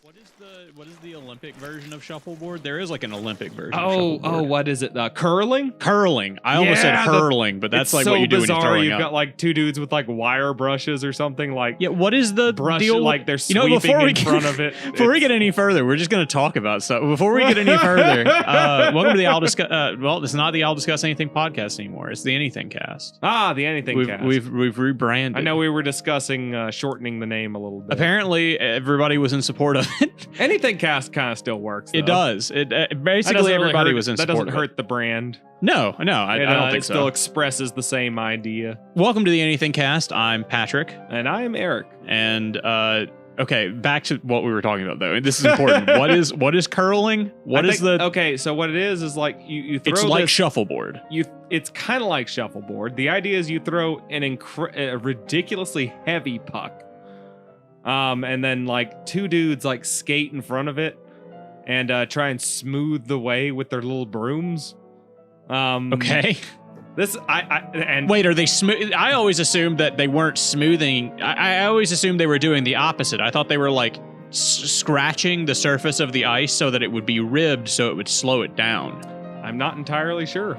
What is the Olympic version of shuffleboard? There is like an Olympic version. Oh, what is it? Curling? Curling. I almost said hurling, but that's like so what you do bizarre. when you're throwing You've up. got like two dudes with like wire brushes or something like. Yeah, what is the brush? deal? Like they're sweeping in front of it. Before we get any further, we're just going to talk about stuff. Before we get any further, welcome to the I'll Discuss. Well, it's not the I'll Discuss Anything podcast anymore. It's the AnythingCast. Ah, the AnythingCast. We've rebranded. I know we were discussing shortening the name a little bit. Apparently, everybody was in support of it. AnythingCast kind of still works. Though. It does. Basically everybody was in support. That doesn't hurt the brand. No, I don't think it so. Still expresses the same idea. Welcome to the AnythingCast. I'm Patrick, and I am Eric. And okay, back to what we were talking about though. This is important. what is curling? Okay, so what it is like you throw. It's like shuffleboard. It's kind of like shuffleboard. The idea is you throw a ridiculously heavy puck, and then like two dudes like skate in front of it and try and smooth the way with their little brooms. Okay. Wait, are they smooth? I always assumed that they weren't smoothing. I always assumed they were doing the opposite. I thought they were like scratching the surface of the ice so that it would be ribbed, so it would slow it down. I'm not entirely sure.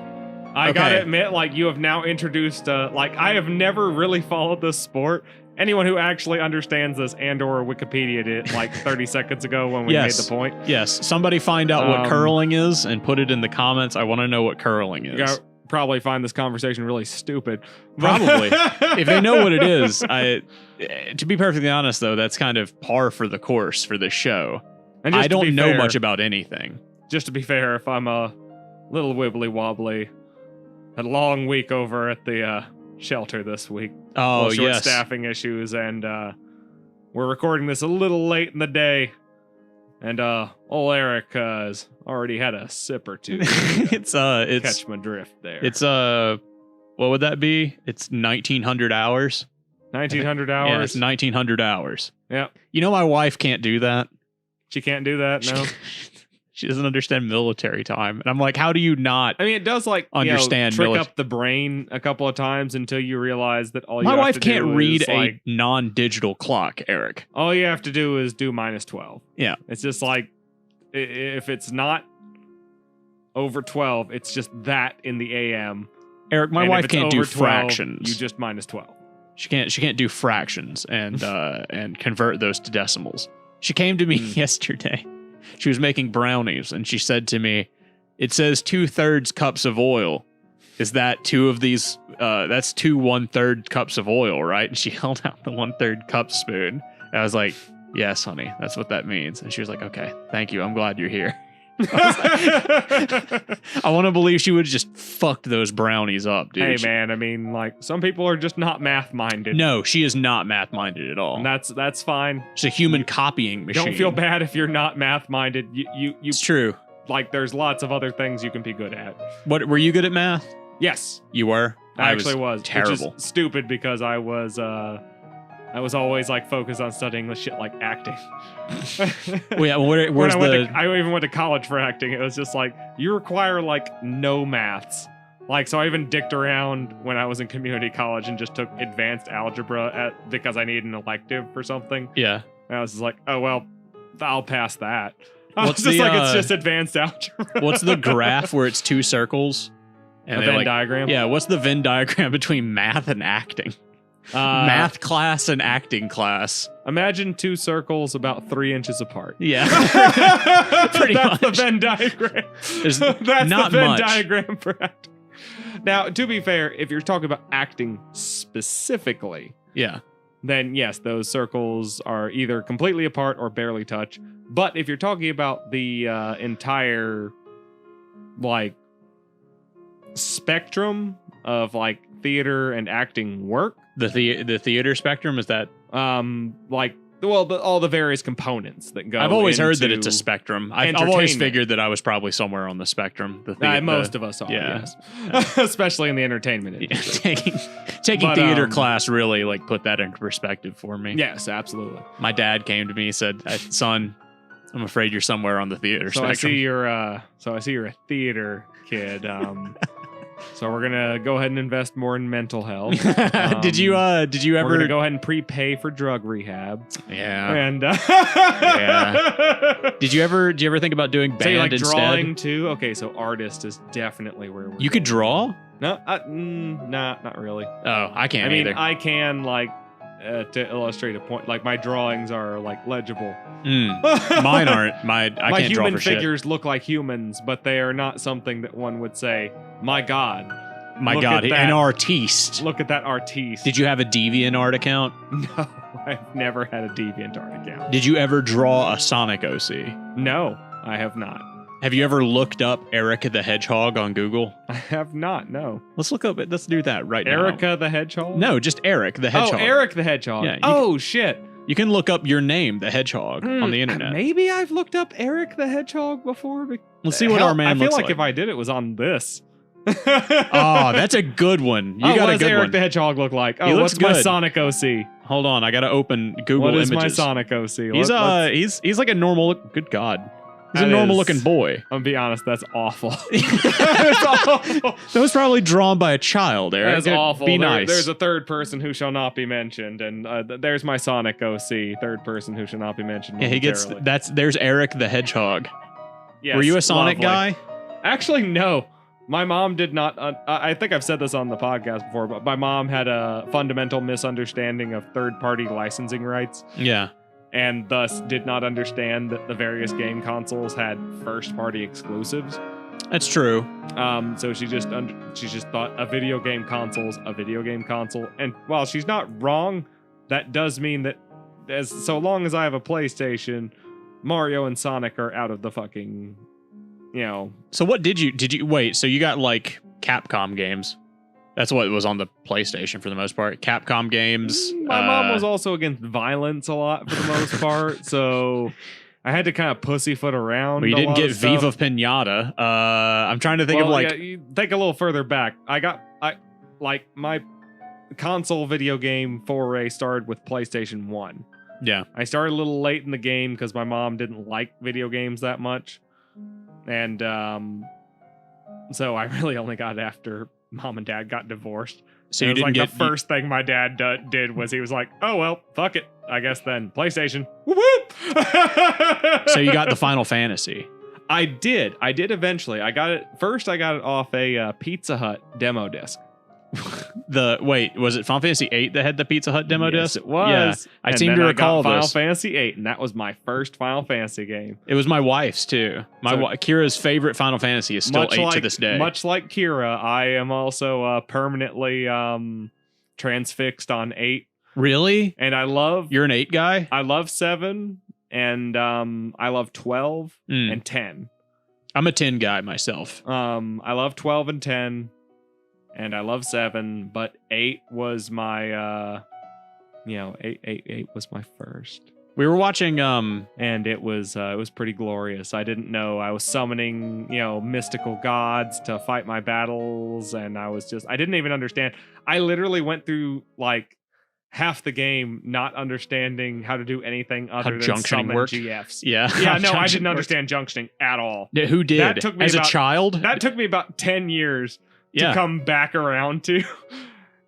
I gotta admit, like you have now introduced, like I have never really followed this sport. Anyone who actually understands this and/or Wikipedia it like 30 seconds ago when we made the point. Yes, somebody find out what curling is and put it in the comments. I want to know what curling is. You probably find this conversation really stupid. Probably. If they know what it is, to be perfectly honest, though, that's kind of par for the course for this show. And I don't know much about anything. Just to be fair, if I'm a little wibbly wobbly, had a long week over at the shelter this week. Oh, yes. Staffing issues, and we're recording this a little late in the day. And old Eric has already had a sip or two. it's catch my drift there. It's what would that be? It's 1900 hours. 1900 hours. Yeah, it's 1900 hours. Yeah. You know my wife can't do that. She can't do that. No. She doesn't understand military time. And I'm like, how do you not? I mean, it does like understand trick up the brain a couple of times until you realize that all you my have wife to can't do read is, a like, non-digital clock, Eric. All you have to do is do -12. Yeah. It's just like if it's not over 12, it's just that in the AM. Eric, my wife can't do 12, fractions. You just -12. She can't do fractions and and convert those to decimals. She came to me yesterday. She was making brownies, and she said to me, "It says 2/3 cups of oil. Is that two of these? That's 2 1/3 cups of oil, right?" And she held out the 1/3 cup spoon. And I was like, "Yes, honey, that's what that means." And she was like, "Okay, thank you. I'm glad you're here." I want to believe she would have just fucked those brownies up, dude. Hey, man, I mean, like, some people are just not math-minded. No, she is not math-minded at all. And that's fine. She's a human copying machine. Don't feel bad if you're not math-minded. It's true. Like, there's lots of other things you can be good at. What, were you good at math? Yes. You were? I actually was. Terrible. Which is stupid because I was always like focused on studying the shit like acting. Well, yeah, where's I even went to college for acting. It was just like, you require like no maths. Like, so I even dicked around when I was in community college and just took advanced algebra because I needed an elective for something. Yeah. And I was just like, oh, well, I'll pass that. What's it's just advanced algebra. What's the graph where it's two circles? And a Venn diagram? Yeah, what's the Venn diagram between math and acting? Math class and acting class. Imagine two circles about 3 inches apart. Yeah. Pretty much. That's the Venn diagram. That's the Venn diagram for acting. Now, to be fair, if you're talking about acting specifically, yeah, then yes, those circles are either completely apart or barely touch. But if you're talking about the entire like spectrum of like theater and acting work, the theater spectrum, is that all the various components that go. I've always heard that it's a spectrum. I've always figured that I was probably somewhere on the spectrum. Most of us are, yes. Especially in the entertainment industry. Taking theater class really like put that into perspective for me. Yes, absolutely. My dad came to me and said, "Son, I'm afraid you're somewhere on the theater spectrum." I see you're a theater kid. So we're gonna go ahead and invest more in mental health. Did you We're ever gonna go ahead and prepay for drug rehab. Yeah. And Yeah. Did you ever think about doing band so you like instead? drawing too? Okay, so artist is definitely where we're You could going. draw? No, nah, not really. Oh, I can't I mean, either. I can like to illustrate a point. Like my drawings are like legible. Mine aren't. I My can't draw human for shit. figures look like humans, but they are not something that one would say, "My God, My look God, at that. an artiste. Look at that artiste." Did you have a DeviantArt account? No, I've never had a DeviantArt account. Did you ever draw a Sonic OC? No, I have not. Have you ever looked up Erica the Hedgehog on Google? I have not. No. Let's look up. Let's do that right now. Erica the Hedgehog? No, just Eric the Hedgehog. Oh, Eric the Hedgehog. Yeah, Shit. You can look up your name, the Hedgehog, on the internet. Maybe I've looked up Eric the Hedgehog before. Let's see what our man I feel looks like if I did, it was on this. Oh, that's a good one. You got what a does good Eric one. the Hedgehog look like? He Oh, looks what's my good. Sonic OC? Hold on, I gotta open Google What is Images. my Sonic OC? He's like a normal. Good God, he's a normal looking boy. I'm gonna be honest, that's awful. That's awful. That was probably drawn by a child, Eric. That's awful. Be nice. There's a third person who shall not be mentioned, and there's my Sonic OC, third person who shall not be mentioned. Yeah, he gets. momentarily. There's Eric the Hedgehog. Yes, Were you a Sonic lovely. guy? Actually, no. My mom did not. I think I've said this on the podcast before, but my mom had a fundamental misunderstanding of third-party licensing rights, Yeah. and thus did not understand that the various game consoles had first-party exclusives. That's true. So she just thought a video game console's a video game console, and while she's not wrong, that does mean that so long as I have a PlayStation, Mario and Sonic are out of the fucking, So what did you wait? So you got like Capcom games. That's what was on the PlayStation for the most part. Capcom games. My mom was also against violence a lot for the most part, so I had to kind of pussyfoot around. Well, you a didn't lot get of stuff. Viva Pinata. I'm trying to think of like. Yeah, you think a little further back. My console video game foray started with PlayStation 1. Yeah. I started a little late in the game because my mom didn't like video games that much. And so I really only got it after mom and dad got divorced. So And you it was didn't like get the first thing my dad did was he was like, "Oh well, fuck it, I guess then PlayStation." Whoop whoop. So you got the Final Fantasy. I did eventually. I got it off a Pizza Hut demo disc. Was it Final Fantasy VIII that had the Pizza Hut demo Yes, disc? it was. Yeah, I And seem then to I recall got Final this. Fantasy VIII, and that was my first Final Fantasy game. It was my wife's too. Kira's favorite Final Fantasy is still 8 to this day. Much like Kira, I am also permanently transfixed on 8. Really? And You're an 8 guy? I love 7, and I love 12 and 10. I'm a 10 guy myself. I love 12 and 10, and I love 7, but 8 was my 8 was my first. We were watching And it was pretty glorious. I didn't know I was summoning, mystical gods to fight my battles, and I didn't even understand. I literally went through like half the game not understanding how to do anything other than junctioning summon worked. GFs. Yeah. Yeah, no, I Junction didn't worked. understand junctioning at all. Who did? That took me As about- a child? That took me about 10 years to Yeah. come back around to.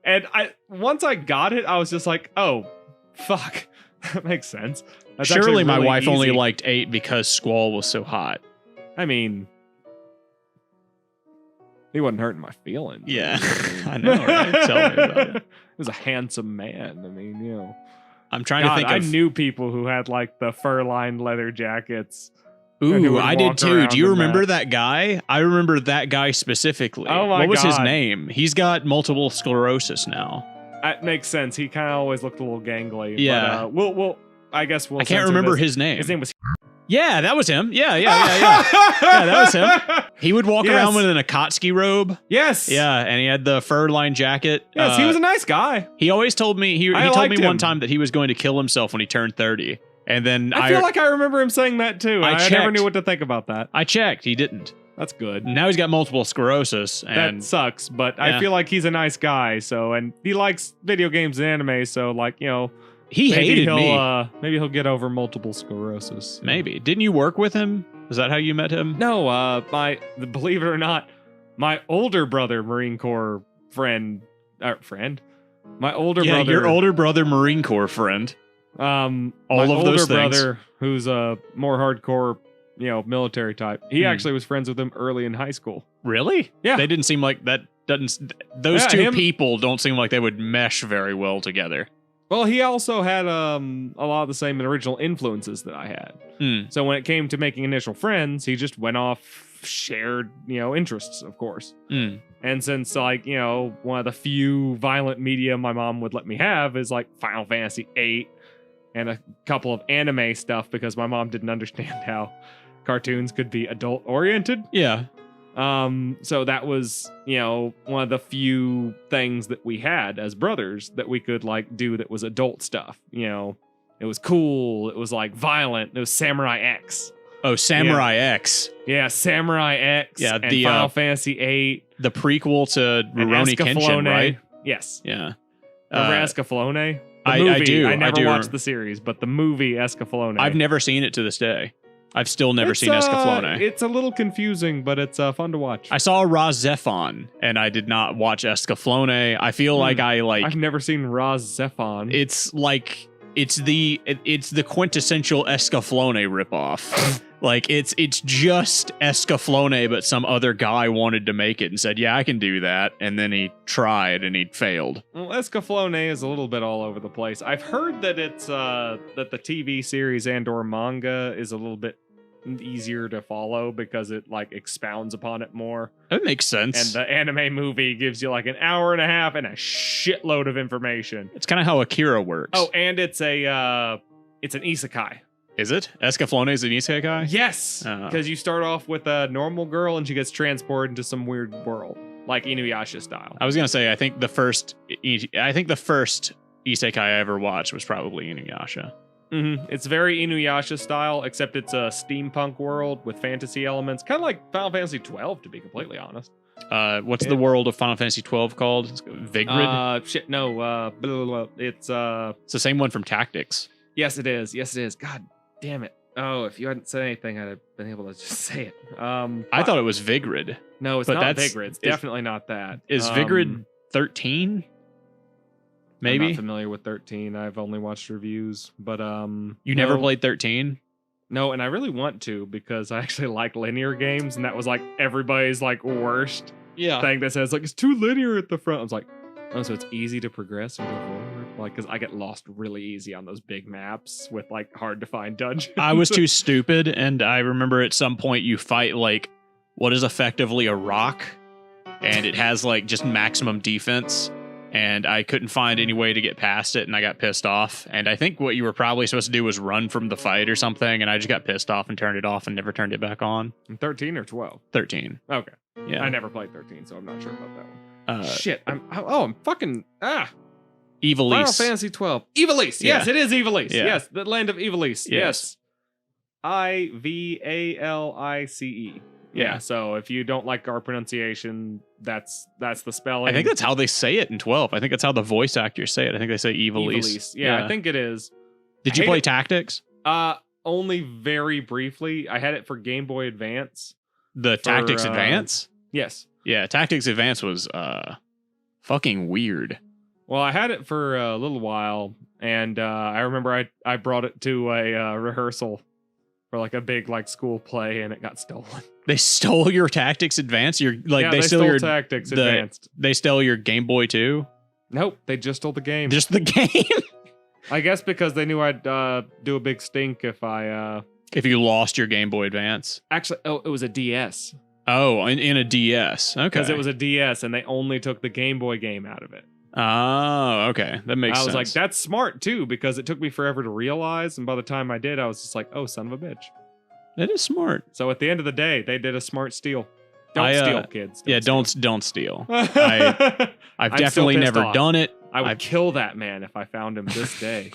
And once I got it, I was just like, oh, fuck. That makes sense. That's Surely actually my really wife only easy. liked 8 because Squall was so hot. I mean, he wasn't hurting my feelings. Yeah. I know, right? Tell me about it. He was a handsome man. I mean, I'm trying God, to think I of... knew people who had like the fur-lined leather jackets. and who Ooh, would I did walk too. around Do you in remember that guy? I remember that guy specifically. Oh my What was his God. name? He's got multiple sclerosis now. That makes sense. He kind of always looked a little gangly. Yeah. But, I guess we'll. I can't censor remember this. his name. His name was. Yeah, that was him. Yeah. Yeah, that was him. He would walk Yes. around with an Akatsuki robe. Yes. Yeah, and he had the fur-lined jacket. Yes, he was a nice guy. He always told me he I told liked me one him. time that he was going to kill himself when he turned 30. And then I feel like I remember him saying that too. I I never checked. knew what to think about that. I checked, he didn't. That's good. Now he's got multiple sclerosis and That sucks, but Yeah. I feel like he's a nice guy. So, and he likes video games and anime. So, like, he hated me. Maybe he'll get over multiple sclerosis. Maybe. Didn't you work with him? Is that how you met him? No, believe it or not, My older brother, Marine Corps friend. My older Yeah, brother. your older brother, Marine Corps friend. All All of older those things. brother, who's a more hardcore, military type. He actually was friends with him early in high school. Really? Yeah. They didn't seem like that. Those Yeah, two people don't seem like they would mesh very well together. Well, he also had a lot of the same original influences that I had. So when it came to making initial friends, he just went off shared, interests, of course. And since one of the few violent media my mom would let me have is like Final Fantasy VIII and a couple of anime stuff because my mom didn't understand how cartoons could be adult oriented. Yeah. So that was, one of the few things that we had as brothers that we could do that was adult stuff. It was cool. It was violent. It was Samurai X. Oh, Samurai X. Yeah, Samurai X. Yeah, and the Final Fantasy VIII. The prequel to Rurouni Kenshin, right? Yes. Yeah. Remember Escaflowne? I do. I never do. watched the series, but the movie Escaflowne. I've never seen it to this day. I've still never seen Escaflowne. It's a little confusing, but it's fun to watch. I saw Razefon, and I did not watch Escaflowne. I feel like I've never seen Razefon. It's the quintessential Escaflowne ripoff. It's just Escaflowne, but some other guy wanted to make it and said, "Yeah, I can do that," and then he tried and he failed. Well, Escaflowne is a little bit all over the place. I've heard that it's that the TV series and/or manga is a little bit easier to follow because it expounds upon it more. That makes sense. And the anime movie gives you an hour and a half and a shitload of information. It's kind of how Akira works. Oh, and it's an isekai. Is it? Escaflowne is an isekai? Yes, because you start off with a normal girl and she gets transported into some weird world, like Inuyasha style. I was gonna say I think the first isekai I ever watched was probably Inuyasha. It's very Inuyasha style, except it's a steampunk world with fantasy elements, kind of like Final Fantasy 12, to be completely honest. What's the world of Final Fantasy 12 called? Vigrid? No. It's the same one from Tactics. Yes, it is. God damn it. Oh, if you hadn't said anything, I'd have been able to just say it. I thought it was Vigrid. No, it's not Vigrid. It's definitely not that. Is Vigrid 13? Maybe? I'm not familiar with 13. I've only watched reviews, but You never played 13? No, and I really want to because I actually like linear games, and that was everybody's worst thing that says it's too linear at the front. I was like, oh, so it's easy to progress and go forward? Because I get lost really easy on those big maps with hard to find dungeons. I was too stupid, and I remember at some point you fight what is effectively a rock, and it has just maximum defense. And I couldn't find any way to get past it, and I got pissed off. And I think what you were probably supposed to do was run from the fight or something, and I just got pissed off and turned it off and never turned it back on. 13 or 12? 13. Okay. Yeah. I never played 13, so I'm not sure about that one. Shit. I'm fucking... Ivalice. Final Fantasy 12. Ivalice! Yeah. Yes, it is Ivalice. Yeah. Yes, the land of Ivalice. Yes. Ivalice. Yeah, so if you don't like our pronunciation, that's the spelling. I think that's how they say it in 12. I think that's how the voice actors say it. I think they say Ivalice. Yeah, I think it is. Did you play Tactics? Only very briefly. I had it for Game Boy Advance. The Tactics Advance? Yes. Yeah, Tactics Advance was fucking weird. Well, I had it for a little while, and I remember I brought it to a rehearsal for a big school play, and it got stolen. They stole your Tactics Advance? They stole your Tactics Advanced. They stole your Game Boy too? Nope, they just stole the game. Just the game? I guess because they knew I'd do a big stink if you lost your Game Boy Advance. Actually, it was a DS. Oh, in a DS. Okay. Because it was a DS, and they only took the Game Boy game out of it. Oh, okay. That makes sense. I was like, that's smart, too, because it took me forever to realize, and by the time I did, I was just like, oh, son of a bitch. That is smart. So at the end of the day, they did a smart steal. Don't steal, kids. Don't steal. I've definitely never done it. I would kill that man if I found him this day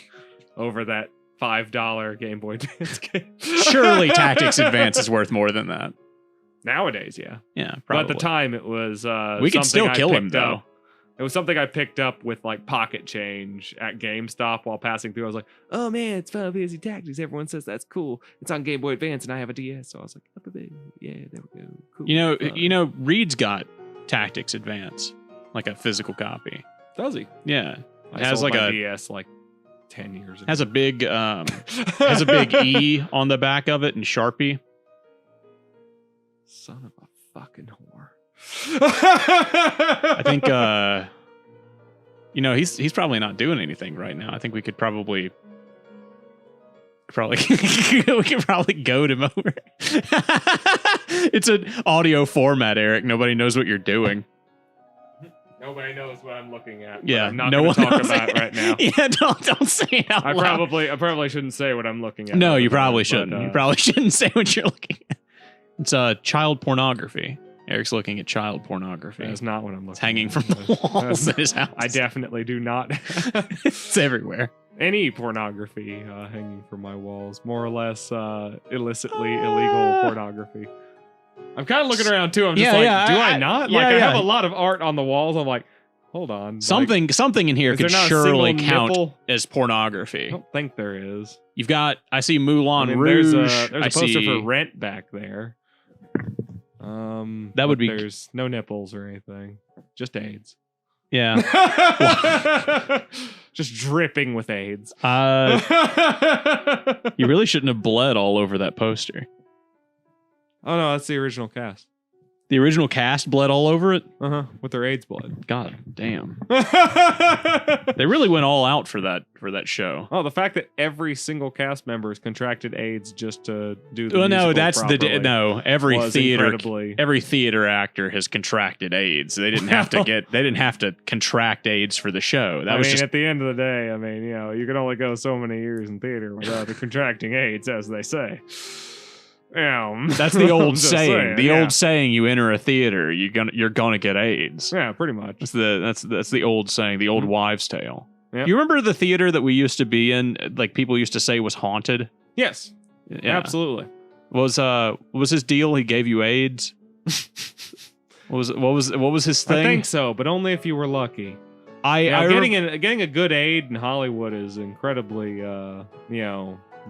over that $5 Game Boy Advance game. Surely Tactics Advance is worth more than that. Nowadays, yeah. Yeah, probably. But at the time, it was we could still kill him, though. It was something I picked up with pocket change at GameStop while passing through. I was like, oh man, it's Final Fantasy Tactics. Everyone says that's cool. It's on Game Boy Advance and I have a DS. So I was like, Yeah, there we go. Cool. You know, Reed's got Tactics Advance, like a physical copy. Does he? Yeah, I it has sold like my a DS like 10 years ago. has a big E on the back of it in Sharpie. Son of a fucking whore. I think he's probably not doing anything right now. I think we could probably we could probably goad him over. It's an audio format, Eric. Nobody knows what you're doing. Nobody knows what I'm looking at. Yeah, I'm not no going to one talk knows. about it right now. Yeah, don't say it out loud. I probably shouldn't say what I'm looking at. No, right you now, probably but, shouldn't. You probably shouldn't say what you're looking at. It's child pornography. Eric's looking at child pornography. That's not what I'm looking It's hanging at. from the walls in his house. I definitely do not. It's everywhere. Any pornography hanging from my walls, more or less illicitly illegal pornography. I'm kind of looking around too. I'm just do I not? Like I have a lot of art on the walls. I'm like, hold on. Something in here is there could not a surely single count nipple? as pornography. I don't think there is. You've got, I see Moulin I mean, Rouge. there's a I poster see, for Rent back there. That would be. There's no nipples or anything. Just AIDS. Yeah. Just dripping with AIDS. You really shouldn't have bled all over that poster. Oh no, that's the original cast. The original cast bled all over it? With their AIDS blood. God damn. They really went all out for that show. Oh, the fact that every single cast member has contracted AIDS just to do the Well, no, musical that's properly every was theater incredibly- every theater actor has contracted AIDS. They didn't have to contract AIDS for the show. That I was mean, just at the end of the day, I mean, you can only go so many years in theater without contracting AIDS, as they say. that's the old saying. Saying, Old saying: you enter a theater, you're gonna get AIDS. Yeah, pretty much. That's the old saying, the old wives' tale. Yep. You remember the theater that we used to be in? Like people used to say was haunted. Yes, Yeah. absolutely. Was his deal? He gave you AIDS. What was his thing? I think so, but only if you were lucky. Getting a good aid in Hollywood is incredibly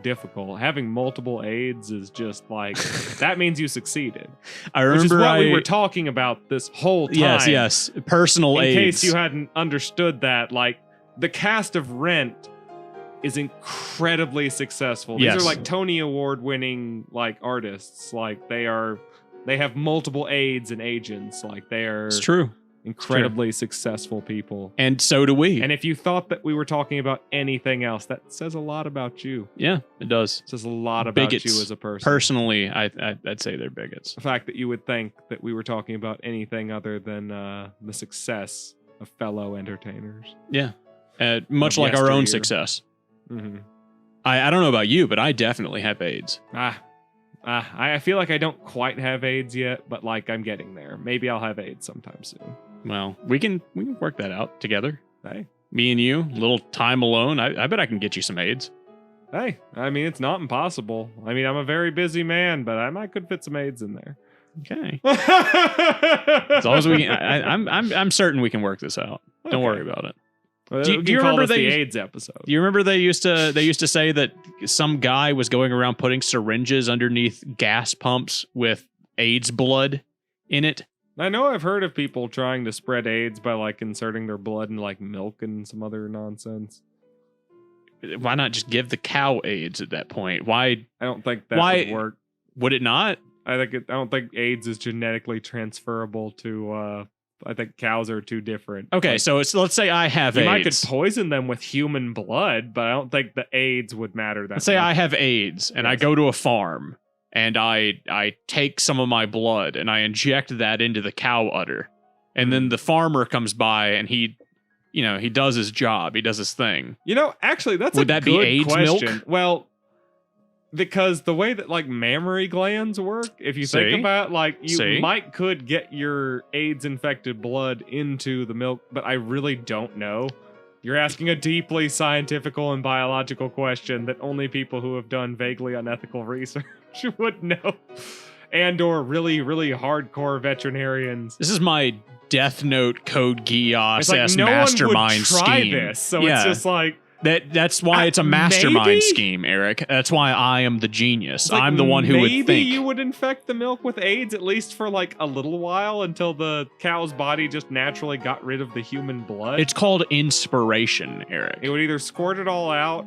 difficult. Having multiple AIDS is just like that means you succeeded. I remember which is what we were talking about this whole time. Yes. Personal AIDS. In case you hadn't understood that, like the cast of Rent is incredibly successful. These are like Tony Award winning like artists. Like they have multiple aides and agents. Like they are. It's true. Incredibly successful people. And so do we. And if you thought that we were talking about anything else, that says a lot about you. Yeah, it does. It says a lot about Bigots. you as a person. Personally, I'd say they're bigots. The fact that you would think that we were talking about anything other than the success of fellow entertainers. Yeah. Much like our own success. Mm-hmm. I don't know about you, but I definitely have AIDS. I feel like I don't quite have AIDS yet, but like I'm getting there. Maybe I'll have AIDS sometime soon. Well, we can work that out together. Hey, me and you, a little time alone. I bet I can get you some AIDS. Hey, I mean, it's not impossible. I mean, I'm a very busy man, but I could fit some AIDS in there. Okay. As long as we can, I'm certain we can work this out. Okay. Don't worry about it. Well, do you remember the AIDS episode? Do you remember they used to say that some guy was going around putting syringes underneath gas pumps with AIDS blood in it? I know I've heard of people trying to spread AIDS by like inserting their blood in like milk and some other nonsense. Why not just give the cow AIDS at that point? Why? I don't think that would work. Would it not? I don't think AIDS is genetically transferable to I think cows are too different. Okay, like, so let's say I have AIDS. You might could poison them with human blood, but I don't think the AIDS would matter that Let's say much. I have AIDS and I go to a farm and I take some of my blood and I inject that into the cow udder. And then the farmer comes by and he does his job. He does his thing. Actually, that's Would that be good AIDS question. milk? Well, because the way that like mammary glands work, if you think about like you could get your AIDS infected blood into the milk, but I really don't know. You're asking a deeply scientific and biological question that only people who have done vaguely unethical research would know. And or really, really hardcore veterinarians. This is my Death Note Code Geass it's like no mastermind one would try scheme. this, so it's just like That's why it's a mastermind maybe? scheme, Eric. That's why I am the genius. It's like, I'm the one who would think. Maybe you would infect the milk with AIDS at least for like a little while until the cow's body just naturally got rid of the human blood. It's called inspiration, Eric. It would either squirt it all out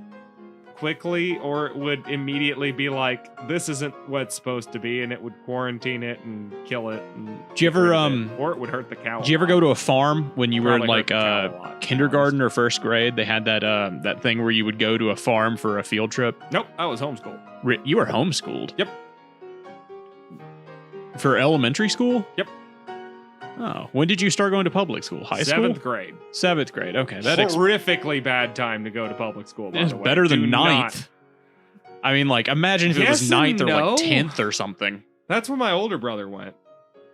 quickly or it would immediately be like, this isn't what it's supposed to be, and it would quarantine it and kill it. And Do you ever or it would hurt the cow. Did you ever go to a farm when you were in Probably like hurt the cow a lot, kindergarten or first grade? They had that thing where you would go to a farm for a field trip. Nope, I was homeschooled. You were homeschooled? Yep. For elementary school? Yep. Oh, when did you start going to public school? High school? 7th grade. 7th grade. Okay, Horrifically bad time to go to public school. By it's the way. better than Do ninth. I mean, like, imagine if it was Yes ninth or and no. like 10th or something. That's where my older brother went.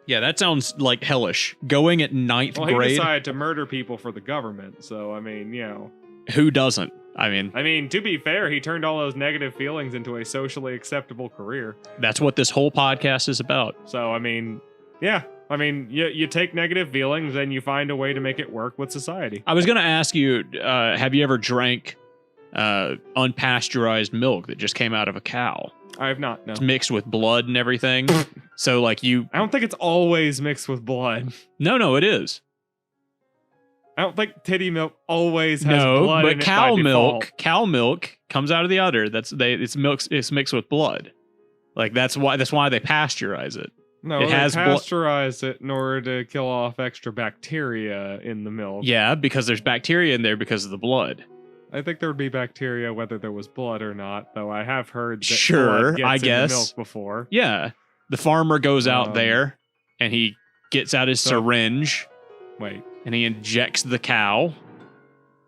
Yeah, that sounds like hellish. Going at ninth Well, he grade. decided to murder people for the government. So I mean, you know. Who doesn't? I mean, To be fair, he turned all those negative feelings into a socially acceptable career. that's what this whole podcast is about. So I mean, yeah. I mean, you take negative feelings and you find a way to make it work with society. I was going to ask you, have you ever drank unpasteurized milk that just came out of a cow? I have not, no. It's mixed with blood and everything. So, like, I don't think it's always mixed with blood. No, it is. I don't think titty milk always has No, blood but in it by default. cow milk comes out of the udder. It's mixed with blood. Like, that's why they pasteurize it. No, It they has pasteurize it in order to kill off extra bacteria in the milk. Yeah, because there's bacteria in there because of the blood. I think there would be bacteria whether there was blood or not, though I have heard that Sure, blood gets I in the guess. milk before. Yeah. The farmer goes out Um, there and he gets out his syringe Wait, and he injects the cow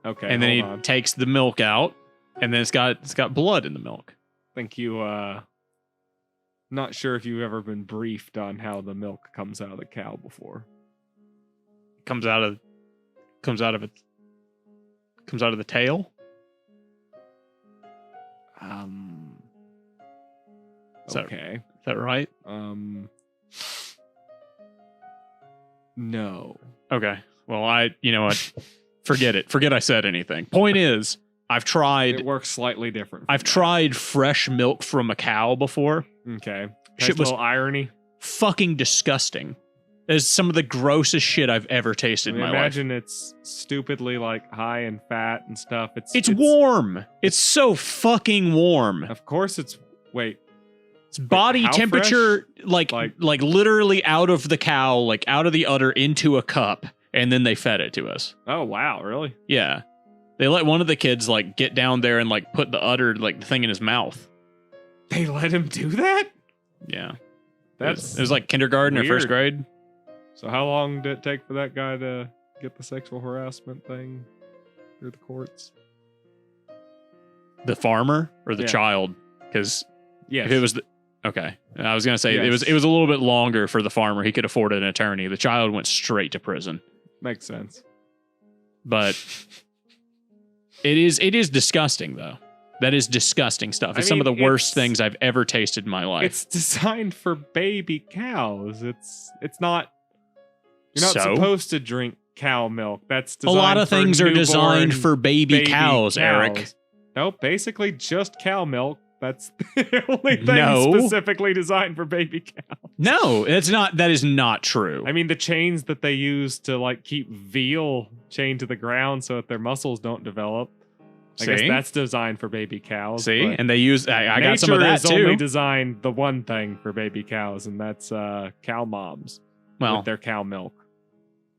okay, and then he hold on. takes the milk out and then it's got blood in the milk. Think you, not sure if you've ever been briefed on how the milk comes out of the cow before. Comes out of the tail. So- Okay. Is that right? No. Okay. Well, you know what? Forget it. Forget I said anything. Point is, I've It tried works slightly different. I've tried fresh milk from a cow before. Okay. Shit Nice was little irony. fucking disgusting. It's some of the grossest shit I've ever tasted in my life. Imagine it's stupidly like high in fat and stuff. It's warm. It's so fucking warm. Of course it's wait. It's body how temperature, like Like- literally out of the cow, like out of the udder into a cup, and then they fed it to us. Oh wow, really? Yeah. They let one of the kids like get down there and like put the udder, like the thing in his mouth. They let him do that? Yeah. That's It was like kindergarten or first weird. grade. So how long did it take for that guy to get the sexual harassment thing through the courts? The farmer or the Yeah. child? Because Yes. if it was okay, I was gonna say Yes. it was a little bit longer for the farmer. He could afford an attorney. The child went straight to prison. Makes sense. But it is disgusting though. That is disgusting stuff. It's I some of the mean, worst it's- things I've ever tasted in my life. It's designed for baby cows. It's not you're not So? supposed to drink cow milk. That's A designed lot of for things are designed newborn for baby cows, Eric. Nope, basically just cow milk. That's the only thing No. specifically designed for baby cows. No, it's not. That is not true. I mean, the chains that they use to like keep veal chained to the ground so that their muscles don't develop. I guess See? that's designed for baby cows. See, but and they use. I got some of nature that has only too. designed the one thing for baby cows, and that's cow moms Well, with their cow milk,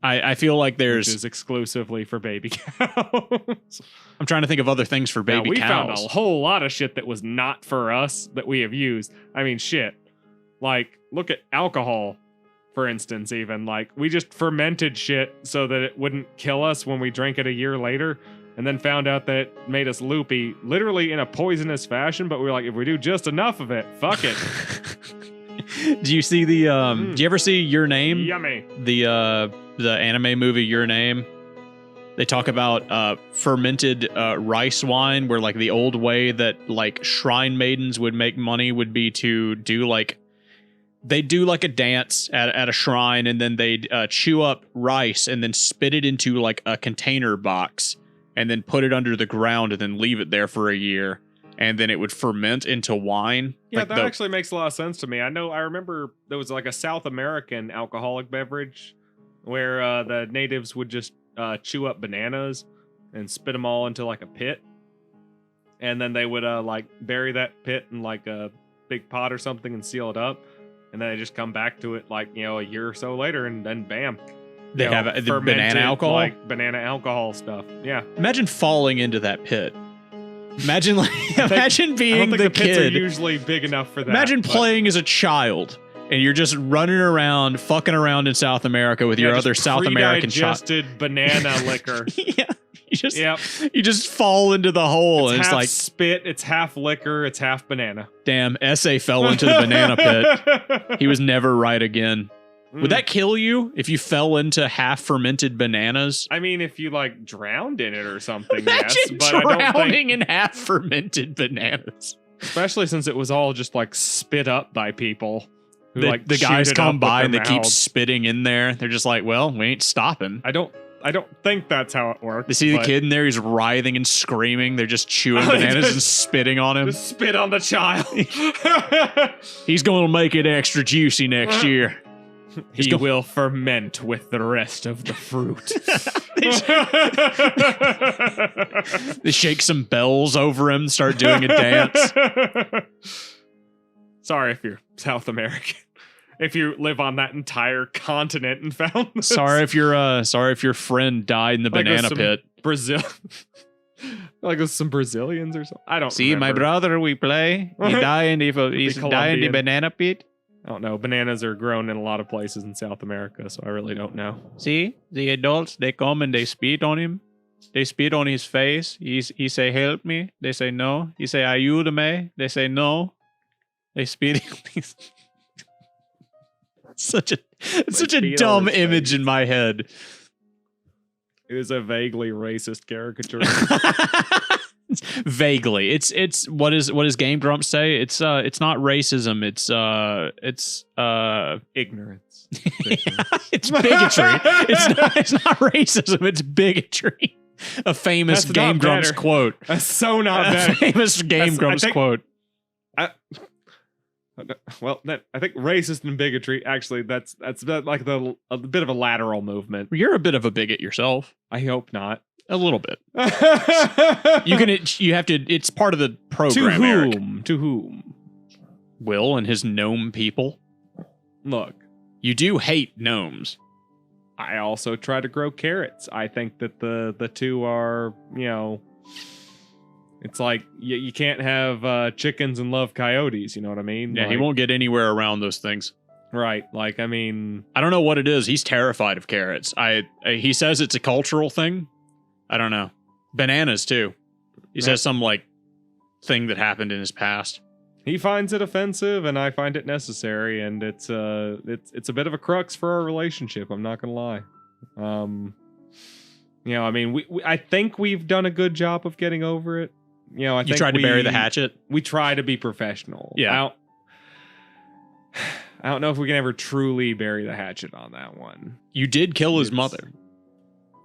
I feel like which there's. is exclusively for baby cows. I'm trying to think of other things for Now, baby we cows. found a whole lot of shit that was not for us that we have used. I mean, shit. Like, look at alcohol, for instance, even. Like, we just fermented shit so that it wouldn't kill us when we drank it a year later, and then found out that it made us loopy, literally in a poisonous fashion, but we were like, if we do just enough of it, fuck it. Do you see the? Do you ever see Your Name? Yummy. The anime movie Your Name. They talk about fermented rice wine, where like the old way that like shrine maidens would make money would be to do like they'd do like a dance at a shrine, and then they'd chew up rice and then spit it into like a container box, and then put it under the ground and then leave it there for a year, and then it would ferment into wine. Yeah, Like that actually makes a lot of sense to me. I remember there was like a South American alcoholic beverage where the natives would just chew up bananas and spit them all into like a pit. And then they would like bury that pit in like a big pot or something and seal it up. And then they just come back to it like, a year or so later, and then bam. They have the banana alcohol? Like banana alcohol stuff. Yeah. Imagine falling into that pit. Imagine being I don't think the pits are kid. usually big enough for that. Imagine playing as a child and you're just running around, fucking around in South America with your other South American child. Pre-digested banana liquor. Yeah. You just fall into the hole, it's and it's half like spit, it's half liquor, it's half banana. Damn, Essay fell into the banana pit. He was never right again. Would that kill you if you fell into half fermented bananas? I mean, if you like drowned in it or something, Imagine yes. But I don't drowning in half fermented bananas. Especially since it was all just like spit up by people. Who, The guys come by and they keep mouths. spitting in there. They're just like, well, we ain't stopping. I don't think that's how it works. They see the kid in there, he's writhing and screaming. They're just chewing bananas and spitting on him. Just spit on the child. He's going to make it extra juicy next year. He will ferment with the rest of the fruit. They shake some bells over him, start doing a dance. Sorry if you're South American. If you live on that entire continent and found this. Sorry if your friend died in the banana pit. Brazil. Like with some Brazilians or something. I don't see remember. My brother. We play. He died in the banana pit. I don't know. Bananas are grown in a lot of places in South America, so I really don't know. See, the adults, they come and they spit on him. They spit on his face. He say, help me. They say no. He say, ayúdame. They say no. They spit on his... Such a dumb image in my head. It was a vaguely racist caricature. Vaguely, it's what does Game Grumps say? It's not racism. It's ignorance. It's bigotry. It's not racism. It's bigotry. A famous Game Grumps quote. That's so not better. A famous Game Grumps quote. Well, I think racist and bigotry. Actually, that's like a bit of a lateral movement. You're a bit of a bigot yourself. I hope not. A little bit. You have to. It's part of the program. To Eric. whom? To whom? Will and his gnome people. Look, you do hate gnomes. I also try to grow carrots. I think that the two are, it's like you can't have chickens and love coyotes. You know what I mean? Yeah, like, he won't get anywhere around those things. Right. Like, I mean, I don't know what it is. He's terrified of carrots. He says it's a cultural thing. I don't know. Bananas too. He says some like thing that happened in his past. He finds it offensive, and I find it necessary, and it's a bit of a crux for our relationship. I'm not gonna lie. I mean, I think we've done a good job of getting over it. I think tried to bury the hatchet. We try to be professional. Yeah. I don't know if we can ever truly bury the hatchet on that one. You did kill his mother.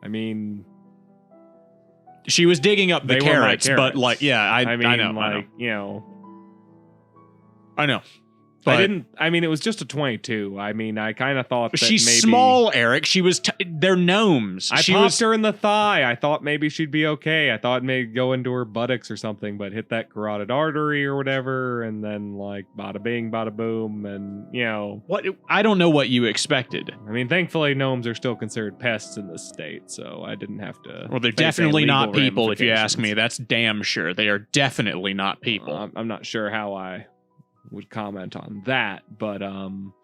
I mean, she was digging up the carrots, but like, yeah, I know. I know. But it was just a 22. I mean, I kind of thought that she's maybe small, Eric. She was, they're gnomes. I popped her in the thigh. I thought maybe she'd be okay. I thought maybe go into her buttocks or something, but hit that carotid artery or whatever. And then like bada bing, bada boom. And what? I don't know what you expected. I mean, thankfully gnomes are still considered pests in this state. So I didn't have to. Well, they're definitely not people. If you ask me, that's damn sure. They are definitely not people. I'm not sure how I would comment on that, but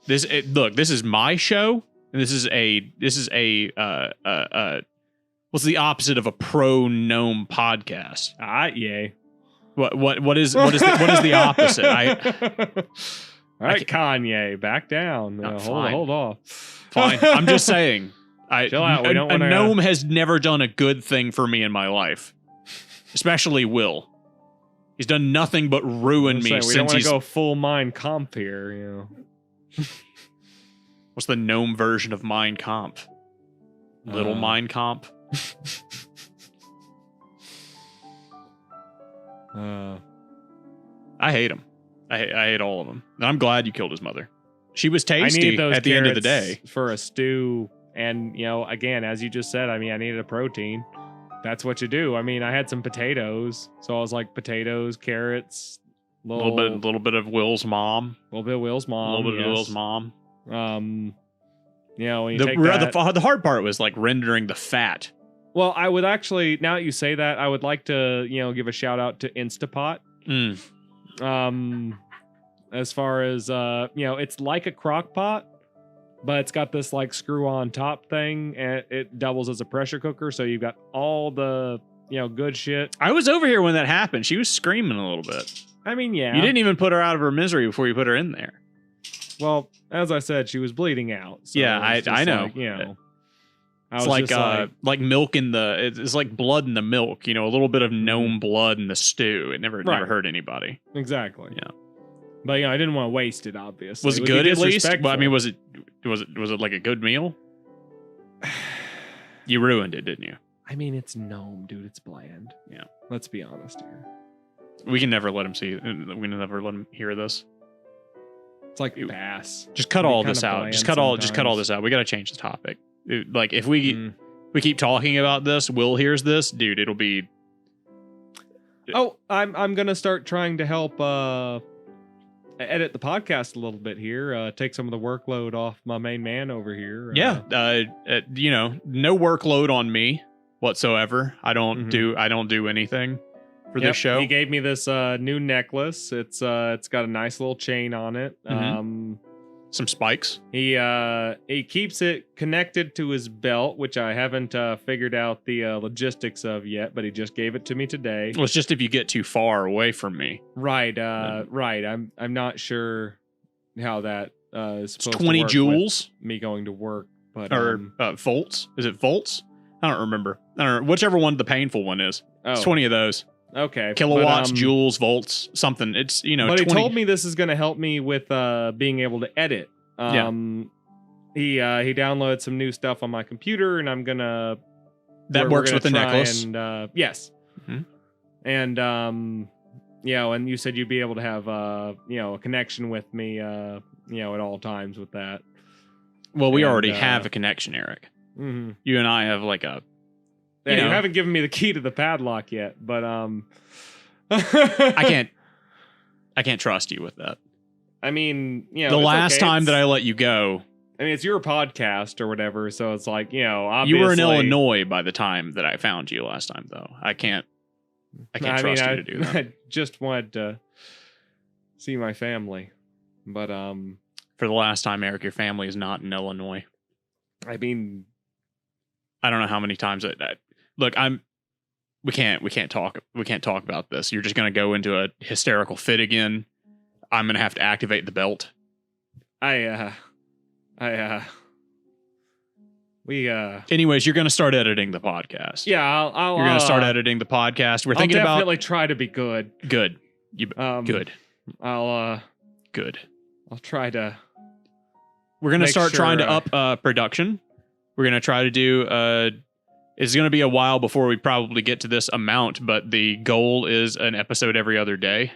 this is my show, and this is a what's the opposite of a pro gnome podcast? Yay. What is the opposite? All right, Kanye, back down. Hold off. Fine. I'm just saying. Chill out. We don't a gnome has never done a good thing for me in my life, especially Will. He's done nothing but ruin me since we don't want to go full Mein Kampf here, What's the gnome version of Mein Kampf? Little Mein Kampf? I hate him. I hate all of them. And I'm glad you killed his mother. She was I tasty need those at the end of the carrots day. for a stew. And, again, as you just said, I needed a protein. That's what you do. I had some potatoes. So I was like potatoes, carrots, A little bit of Will's mom. A little bit of Will's mom. A little bit yes. of Will's mom. When you take that, the hard part was like rendering the fat. Well, I would actually, now that you say that, I would like to, give a shout out to Instapot. As far as, it's like a crock pot, but it's got this like screw on top thing and it doubles as a pressure cooker. So you've got all the, good shit. I was over here when that happened. She was screaming a little bit. Yeah. You didn't even put her out of her misery before you put her in there. Well, as I said, she was bleeding out. So yeah, I know. It's like milk in it's like blood in the milk, a little bit of gnome blood in the stew. It never hurt anybody. Exactly. Yeah. But I didn't want to waste it, obviously. Was it good at least? Well, was it like a good meal? You ruined it, didn't you? It's gnome, dude. It's bland. Yeah. Let's be honest here. We can never let him see. We can never let him hear this. It's like bass. Just cut all this out. Just cut all this out. We got to change the topic. Like if we keep talking about this, Will hears this, dude. It'll be. Oh, I'm gonna start trying to help edit the podcast a little bit here. Take some of the workload off my main man over here. Yeah. No workload on me whatsoever. I don't do anything for this show. He gave me this new necklace. It's got a nice little chain on it. Some spikes. He keeps it connected to his belt, which I haven't figured out the logistics of yet, but he just gave it to me today. Well, it's just if you get too far away from me. Right. Right. I'm not how that is supposed 20 to work joules. With me going to work, but volts. Is it volts? I don't remember. I don't know. Whichever one the painful one is. It's 20 of those. Okay. Kilowatts, joules, volts, something. It's, But 20. he told me this is going to help me with being able to edit. He downloaded some new stuff on my computer, and I'm going to... That works with the necklace? And, yes. Mm-hmm. And, and you said you'd be able to have, a connection with me, at all times with that. Well, we already have a connection, Eric. Mm-hmm. You and I have like a... You haven't given me the key to the padlock yet, but I can't trust you with that. The last time that I let you go, it's your podcast or whatever, so it's like, obviously, you were in Illinois by the time that I found you last time, though. I can't trust you to do that. I just wanted to see my family, but for the last time, Eric, your family is not in Illinois. I don't know how many times look, we can't talk about this. You're just going to go into a hysterical fit again. I'm going to have to activate the belt. Anyways, you're going to start editing the podcast. Yeah, you're going to start editing the podcast. We're thinking I'll definitely try to be good. Good. Good. Good. I'll try to. We're going to start trying to up production. We're going to try to do it's going to be a while before we probably get to this amount, but the goal is an episode every other day.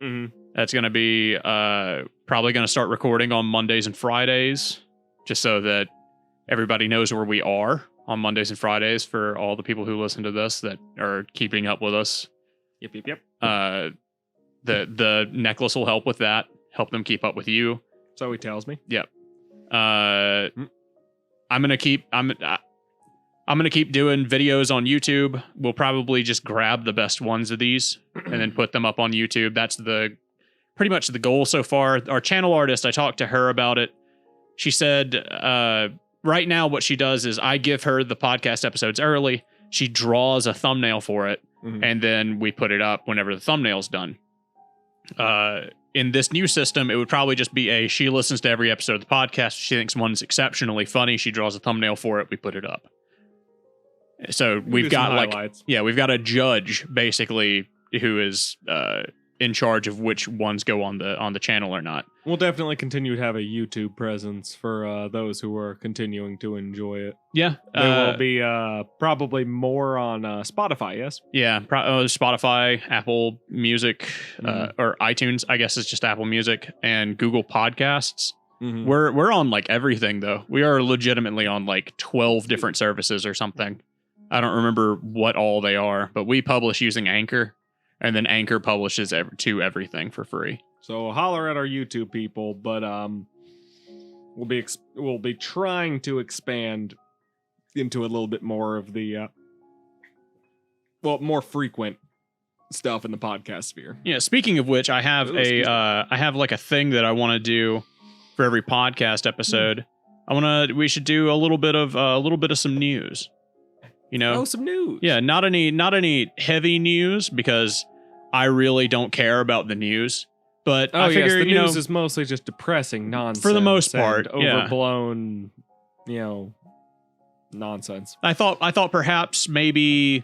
Mm-hmm. That's going to be probably going to start recording on Mondays and Fridays, just so that everybody knows where we are on Mondays and Fridays for all the people who listen to this that are keeping up with us. Yep. The necklace will help with that. Help them keep up with you. So he tells me. Yep. I'm gonna keep doing videos on YouTube. We'll probably just grab the best ones of these and then put them up on YouTube. That's pretty much the goal so far. Our channel artist, I talked to her about it. She said right now what she does is I give her the podcast episodes early. She draws a thumbnail for it, and then we put it up whenever the thumbnail's done. In this new system, it would probably just be she listens to every episode of the podcast. She thinks one's exceptionally funny. She draws a thumbnail for it. We put it up. So we've got we've got a judge basically who is in charge of which ones go on the channel or not. We'll definitely continue to have a YouTube presence for those who are continuing to enjoy it. Yeah. There will be probably more on Spotify, yes? Yeah, Spotify, Apple Music, or iTunes, I guess it's just Apple Music, and Google Podcasts. Mm-hmm. We're on like everything though. We are legitimately on like 12 different services or something. I don't remember what all they are, but we publish using Anchor, and then Anchor publishes to everything for free. So holler at our YouTube people, but we'll be trying to expand into a little bit more of the more frequent stuff in the podcast sphere. Yeah. Speaking of which, I have I have like a thing that I want to do for every podcast episode. We should do a little bit of some news. You know, some news. Yeah, not any heavy news because I really don't care about the news. But I figure the news is mostly just depressing nonsense for the most part, overblown, nonsense. I thought perhaps maybe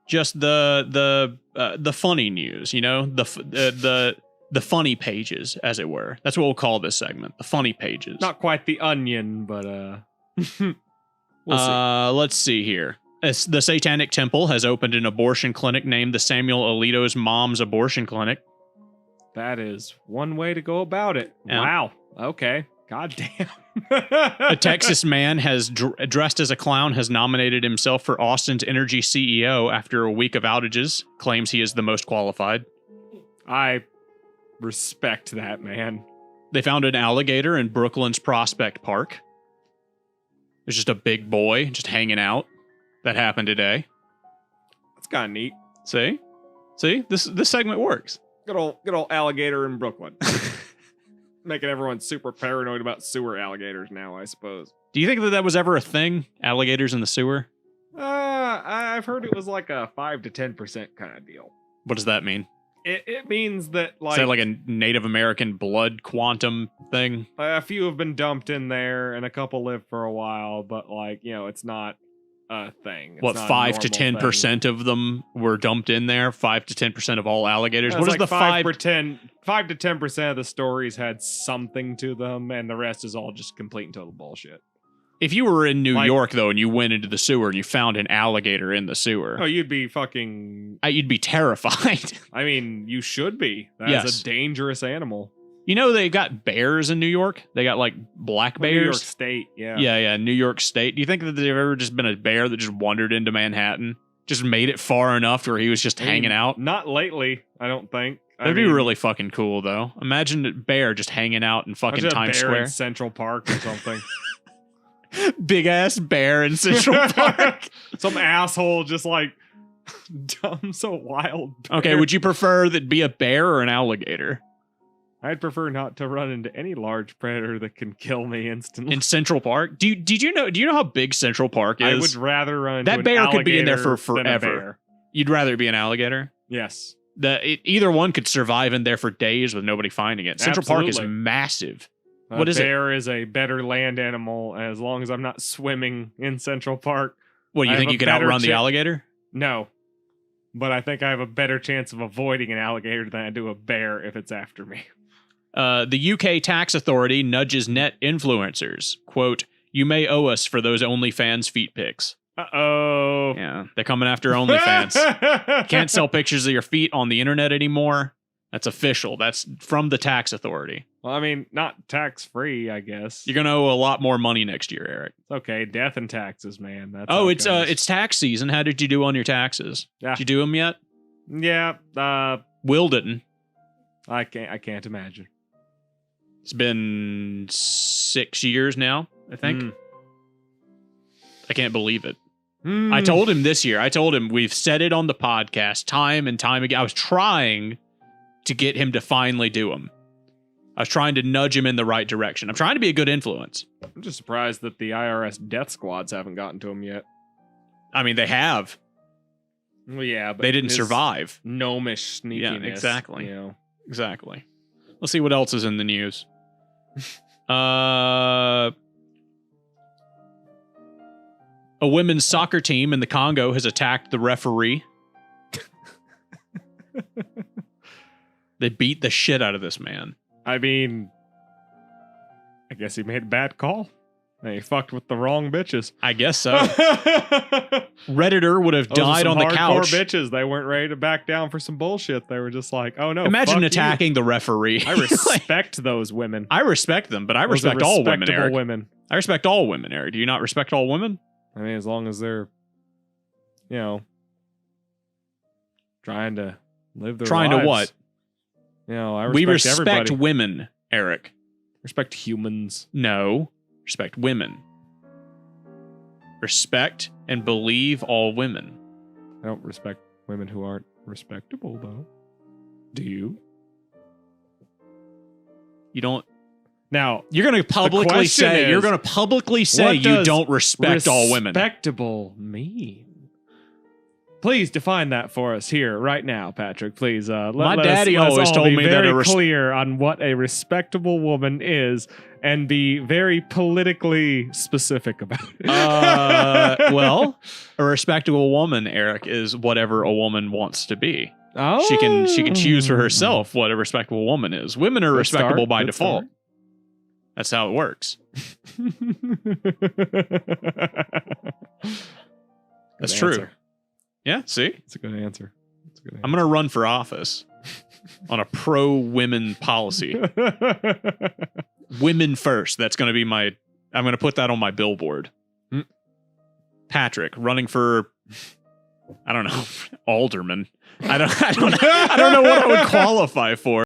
just the funny news, the funny pages, as it were. That's what we'll call this segment, the funny pages. Not quite the Onion, but we'll see. Let's see here. The Satanic Temple has opened an abortion clinic named the Samuel Alito's Mom's Abortion Clinic. That is one way to go about it. Yeah. Wow. Okay. God damn. A Texas man has dressed as a clown has nominated himself for Austin's Energy CEO after a week of outages. Claims he is the most qualified. I respect that, man. They found an alligator in Brooklyn's Prospect Park. There's just a big boy just hanging out. That happened today. That's kind of neat. See? This segment works. Good old alligator in Brooklyn. Making everyone super paranoid about sewer alligators now, I suppose. Do you think that was ever a thing? Alligators in the sewer? I've heard it was like a 5 to 10% kind of deal. What does that mean? It means that Is that like a Native American blood quantum thing? A few have been dumped in there, and a couple live for a while, but it's not a thing. It's what, not 5 to 10% of them were dumped in there? 5 to 10% of all alligators? What is the 5 to 10% of the stories had something to them, and the rest is all just complete and total bullshit. If you were in New York, though, and you went into the sewer and you found an alligator in the sewer... Oh, you'd be fucking... You'd be terrified. I mean, you should be. That's a dangerous animal. You know they got bears in New York? They got, like, black bears? New York State, yeah. Yeah, New York State. Do you think that there's ever just been a bear that just wandered into Manhattan? Just made it far enough to where he was just hanging out? Not lately, I don't think. That'd be really fucking cool, though. Imagine a bear just hanging out in fucking Times Square. In Central Park or something. Big ass bear in Central Park. Some asshole just like dumps a wild bear. Okay, would you prefer that be a bear or an alligator? I'd prefer not to run into any large predator that can kill me instantly. In Central Park? Do you know how big Central Park is? I would rather run into that bear an could be in there for than a forever. bear. You'd rather it be an alligator? Yes. Either one could survive in there for days with nobody finding it. Central Park is massive. What is it? A bear is a better land animal as long as I'm not swimming in Central Park. What, you think you could outrun the alligator? No. But I think I have a better chance of avoiding an alligator than I do a bear if it's after me. The UK tax authority nudges net influencers. Quote, "You may owe us for those OnlyFans feet pics." Uh-oh. Yeah, they're coming after OnlyFans. Can't sell pictures of your feet on the internet anymore. That's official. That's from the tax authority. Well, I mean, not tax-free, I guess. You're going to owe a lot more money next year, Eric. It's okay. Death and taxes, man. That's it's tax season. How did you do on your taxes? Yeah. Did you do them yet? Yeah. Will didn't. I can't imagine. It's been 6 years now, I think. I can't believe it. I told him this year. I told him we've said it on the podcast time and time again. I was trying to get him to finally do them. I was trying to nudge him in the right direction. I'm trying to be a good influence. I'm just surprised that the IRS death squads haven't gotten to him yet. I mean, they have. Well, yeah, but they didn't survive. Gnomish sneakiness. Yeah, exactly. You know. Exactly. Let's see what else is in the news. A women's soccer team in the Congo has attacked the referee. They beat the shit out of this man. I mean, I guess he made a bad call. He fucked with the wrong bitches. I guess so. Redditor would have died on the couch. Bitches. They weren't ready to back down for some bullshit. They were just like, oh no. Imagine attacking the referee. I respect those women. I respect them, but I respect all women, Eric. Women. I respect all women, Eric. Do you not respect all women? I mean, as long as they're, trying to live their lives. To what? I respect we respect everybody. Women, Eric. Respect humans. No. Respect women. Respect and believe all women. I don't respect women who aren't respectable, though. Do you? You don't. Now, you're going to publicly say you don't respect all women. Respectable mean? Please define that for us here right now, Patrick. Please. My daddy always told me that very clear on what a respectable woman is, and be very politically specific about it. Well, a respectable woman, Eric, is whatever a woman wants to be. Oh, she can choose for herself what a respectable woman is. Women are respectable by default. That's how it works. That's true. Yeah, see? It's a good answer. I'm going to run for office on a pro-women policy. Women first. That's going to be I'm going to put that on my billboard. Patrick, running for, I don't know, alderman. I don't know what I would qualify for.